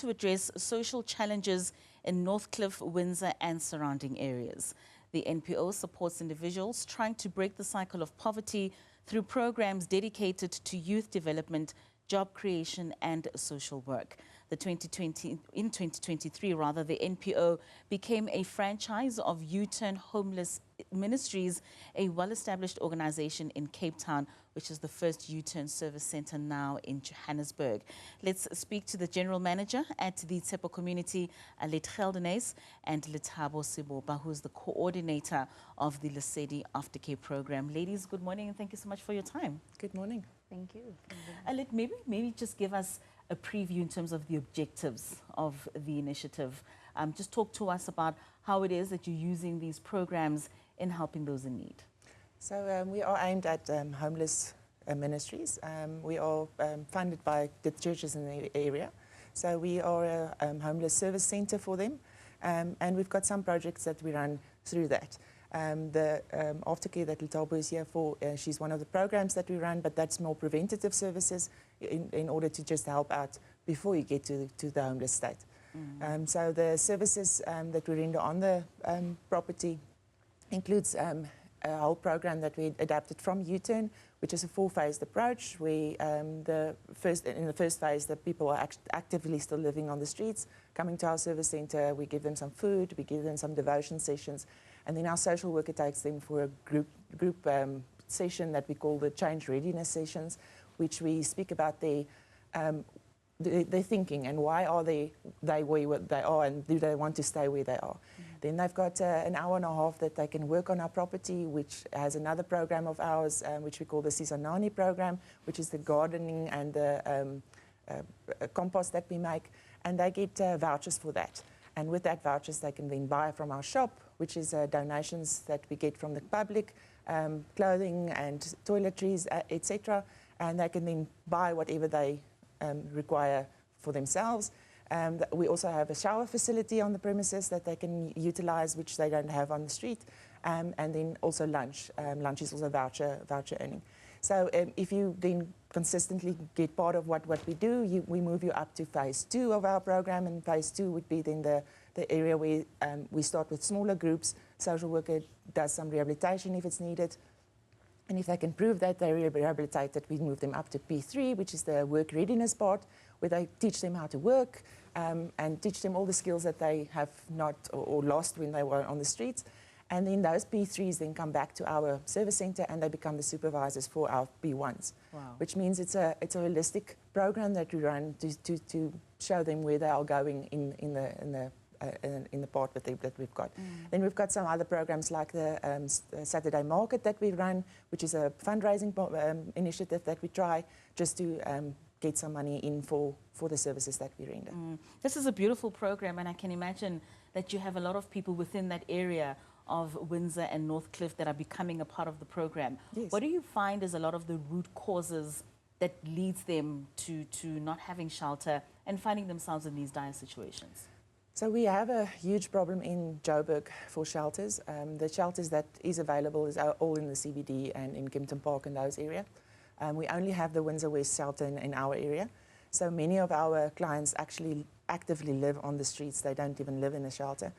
to address social challenges in Northcliff, Windsor and surrounding areas. The NPO supports individuals trying to break the cycle of poverty through programs dedicated to youth development, job creation and social work. In 2023, the NPO became a franchise of U-Turn Homeless Ministries, a well-established organization in Cape Town, which is the first U-Turn service center now in Johannesburg. Let's speak to the general manager at the Tshepo Community, Alet Geldenhuys, and Lethabo Sebopa, who is the coordinator of the Lesedi Aftercare program. Ladies, good morning and thank you so much for your time. Good morning. Thank you. Alet, maybe just give us a preview in terms of the objectives of the initiative. Just talk to us about how it is that you're using these programs in helping those in need. So we are aimed at homeless ministries. We are funded by the churches in the area. So we are a homeless service center for them. And we've got some projects that we run through that. The aftercare that Lethabo is here for, she's one of the programs that we run, but that's more preventative services in order to just help out before you get to the homeless state. So the services that we render on the property includes a whole program that we adapted from U-Turn, which is a four-phased approach. We, in the first phase, the people are actively still living on the streets, coming to our service center. We give them some food, we give them some devotion sessions, and then our social worker takes them for a group session that we call the change readiness sessions, which we speak about their thinking and why are they where they are and do they want to stay where they are. Then they've got an hour and a half that they can work on our property, which has another program of ours, which we call the Sizanani program, which is the gardening and the compost that we make, and they get vouchers for that. And with that vouchers, they can then buy from our shop, which is donations that we get from the public, clothing and toiletries, etc. And they can then buy whatever they require for themselves. We also have a shower facility on the premises that they can utilize, which they don't have on the street. And then also lunch. Lunch is also voucher earning. So if you then consistently get part of what we do, we move you up to phase 2 of our program, and phase 2 would be then the area where we start with smaller groups. Social worker does some rehabilitation if it's needed. And if they can prove that they're rehabilitated, we move them up to P3, which is the work readiness part, where they teach them how to work and teach them all the skills that they have not or lost when they were on the streets. And then those P3s then come back to our service center and they become the supervisors for our P1s. Wow. Which means it's a holistic program that we run to show them where they are going in the part that we've got. Then we've got some other programs like the Saturday Market that we run, which is a fundraising initiative that we try just to get some money in for the services that we render. This is a beautiful program, and I can imagine that you have a lot of people within that area of Windsor and Northcliff that are becoming a part of the program. Yes. What do you find is a lot of the root causes that leads them to not having shelter and finding themselves in these dire situations? So we have a huge problem in Joburg for shelters. The shelters that is available is all in the CBD and in Kempton Park and those areas. We only have the Windsor West shelter in our area. So many of our clients actually actively live on the streets. They don't even live in a shelter.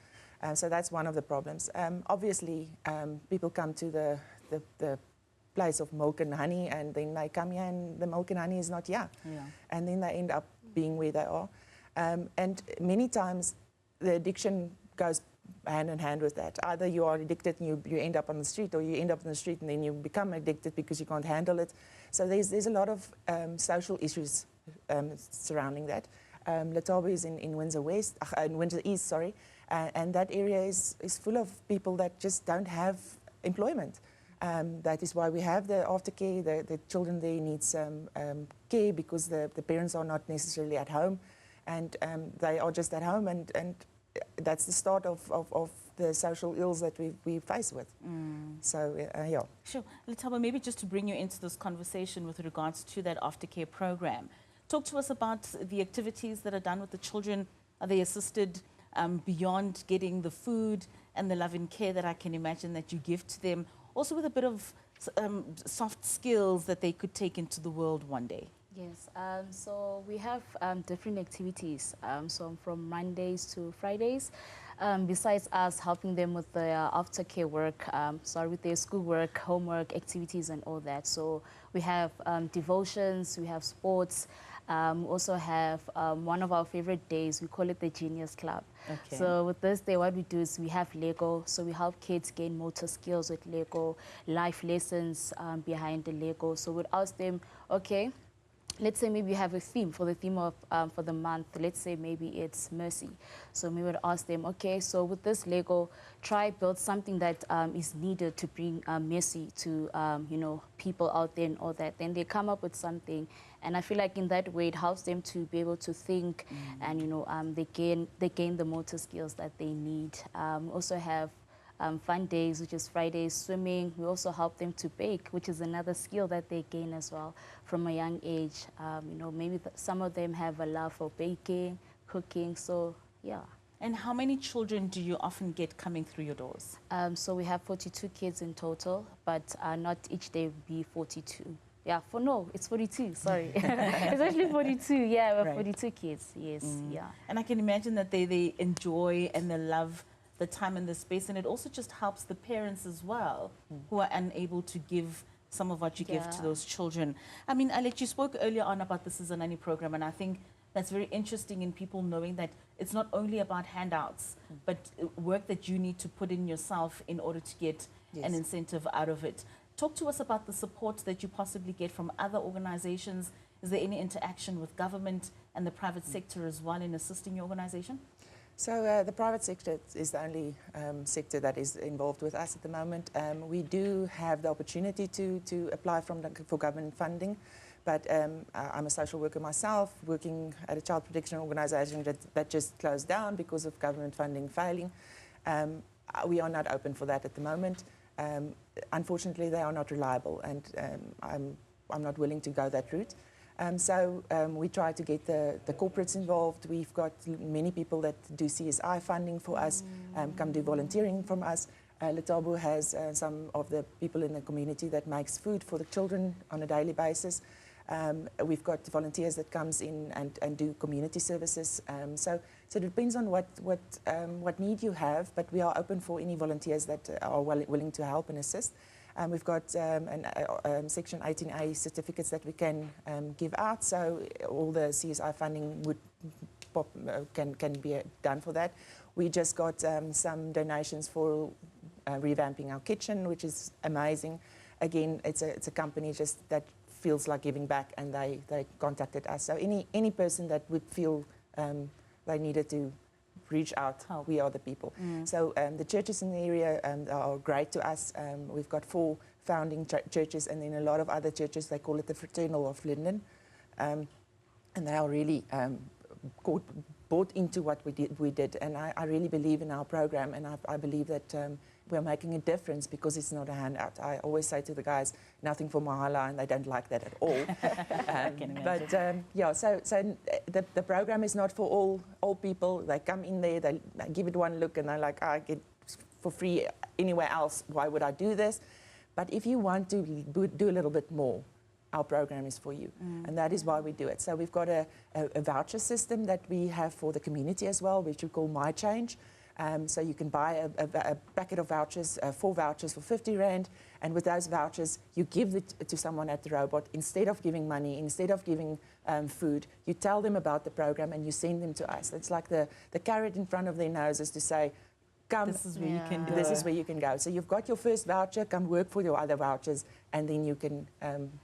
So that's one of the problems. Obviously, people come to the place of milk and honey, and then they come here and the milk and honey is not here. Yeah. And then they end up being where they are. And many times the addiction goes hand in hand with that. Either you are addicted and you end up on the street, or you end up on the street and then you become addicted because you can't handle it. So there's a lot of social issues surrounding that. Lethabo is in Windsor West, in Windsor East, sorry, and that area is full of people that just don't have employment. That is why we have the aftercare. The children there need some care because the parents are not necessarily at home, and they are just at home, and that's the start of the social ills that we face with. So, yeah. Sure. Lethabo, maybe just to bring you into this conversation with regards to that aftercare program, talk to us about the activities that are done with the children. Are they assisted beyond getting the food and the love and care that I can imagine that you give to them, also with a bit of soft skills that they could take into the world one day? Yes, so we have different activities, so from Mondays to Fridays. Besides us helping them with their aftercare work, with their schoolwork, homework, activities and all that. So we have devotions, we have sports, we also have one of our favorite days, we call it the Genius Club. Okay. So with this day, what we do is we have Lego, so we help kids gain motor skills with Lego, life lessons behind the Lego. So we'd ask them, okay, let's say maybe you have a theme for the theme of for the month. Let's say maybe it's mercy. So we would ask them, okay, so with this Lego, try build something that is needed to bring mercy to you know, people out there and all that. Then they come up with something, and I feel like in that way it helps them to be able to think, and you know, they gain the motor skills that they need. We also have fun days, which is Fridays, swimming. We also help them to bake, which is another skill that they gain as well from a young age. You know, maybe some of them have a love for baking, cooking, so yeah. And how many children do you often get coming through your doors? So we have 42 kids in total, but not each day be 42. Yeah, no, it's 42, sorry. It's actually 42, yeah, we're Right. 42 kids, yes, yeah. And I can imagine that they enjoy and they love the time and the space, and it also just helps the parents as well who are unable to give some of what you give to Yeah. those children. I mean, Alet, you spoke earlier on about this is a nanny program, and I think that's very interesting in people knowing that it's not only about handouts, but work that you need to put in yourself in order to get an incentive out of it. Talk to us about the support that you possibly get from other organizations. Is there any interaction with government and the private sector as well in assisting your organization? So the private sector is the only sector that is involved with us at the moment. We do have the opportunity to apply for government funding, but I'm a social worker myself, working at a child protection organisation that just closed down because of government funding failing. We are not open for that at the moment. Unfortunately, they are not reliable, and I'm not willing to go that route. So we try to get the corporates involved. We've got many people that do CSI funding for us, come do volunteering from us. Lethabo has some of the people in the community that makes food for the children on a daily basis. We've got volunteers that comes in and do community services. So it depends on what need you have, but we are open for any volunteers that are willing to help and assist. We've got Section 18A certificates that we can give out, so all the CSI funding can be done for that. We just got some donations for revamping our kitchen, which is amazing. Again, it's a company just that feels like giving back, and they contacted us. So any person that would feel they needed to reach out, we are the people. So the churches in the area are great to us. We've got 4 founding churches, and then a lot of other churches. They call it the Fraternal of Linden, and they are really bought into what we did. And I really believe in our program, and I believe that we're making a difference because it's not a handout. I always say to the guys, nothing for Mahala, and they don't like that at all. Yeah, so the program is not for all people. They come in there, they give it one look, and they're like, I get for free anywhere else. Why would I do this? But if you want to do a little bit more, our program is for you, and that is why we do it. So we've got a voucher system that we have for the community as well, which we call My Change. So you can buy a packet of vouchers, 4 vouchers for 50 Rand, and with those vouchers, you give it to someone at the robot. Instead of giving money, instead of giving food, you tell them about the program and you send them to us. It's like the carrot in front of their noses to say, come, this is where you can go. This is where you can go. So you've got your first voucher, come work for your other vouchers, and then you can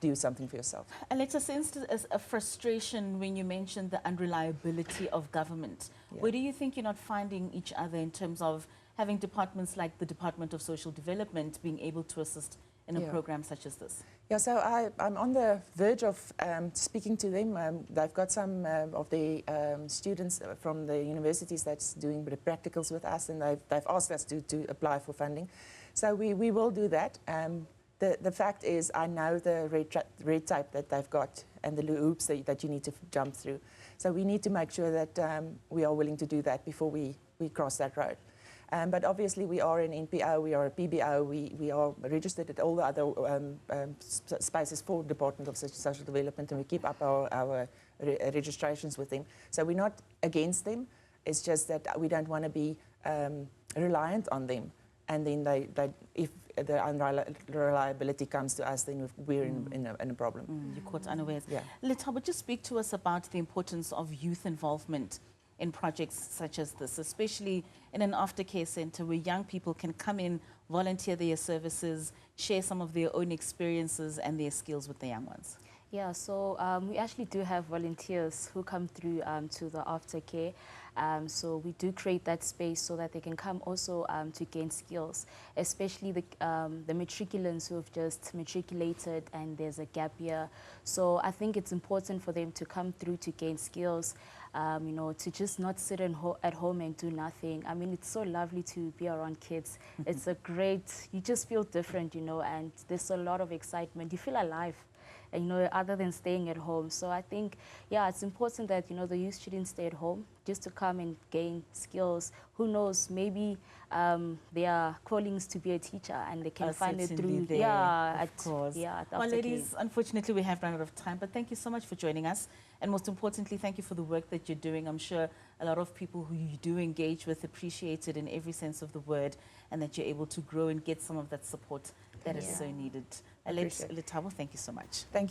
do something for yourself. And let's sense as a frustration when you mentioned the unreliability of government. Yeah. Where do you think you're not finding each other in terms of having departments like the Department of Social Development being able to assist in a program such as this? Yeah, so I'm on the verge of speaking to them. They've got some of the students from the universities that's doing the practicals with us, and they've asked us to apply for funding. So we will do that. The fact is, I know the red tape that they've got and the hoops that you need to jump through. So we need to make sure that we are willing to do that before we cross that road. But obviously we are an NPO, we are a PBO, we are registered at all the other spaces for Department of Social Development, and we keep up our registrations with them. So we're not against them, it's just that we don't want to be reliant on them. And then if the unreliability comes to us, then we're in a problem. You're caught unawares. Yeah. Lethabo, just speak to us about the importance of youth involvement in projects such as this, especially in an aftercare center where young people can come in, volunteer their services, share some of their own experiences and their skills with the young ones. Yeah, so we actually do have volunteers who come through to the aftercare. So we do create that space so that they can come also to gain skills, especially the matriculants who have just matriculated and there's a gap year. So I think it's important for them to come through to gain skills, you know, to just not sit at home and do nothing. I mean, it's so lovely to be around kids. It's a great, you just feel different, you know, and there's a lot of excitement. You feel alive. You know, other than staying at home. So I think, yeah, it's important that, you know, the youth shouldn't stay at home just to come and gain skills. Who knows, maybe their callings to be a teacher and they can find it through, there, yeah, of course. Yeah, well, ladies, unfortunately, we have run out of time, but thank you so much for joining us. And most importantly, thank you for the work that you're doing. I'm sure a lot of people who you do engage with appreciate it in every sense of the word, and that you're able to grow and get some of that support that is so needed. Alet, Lethabo, thank you so much. Thank you.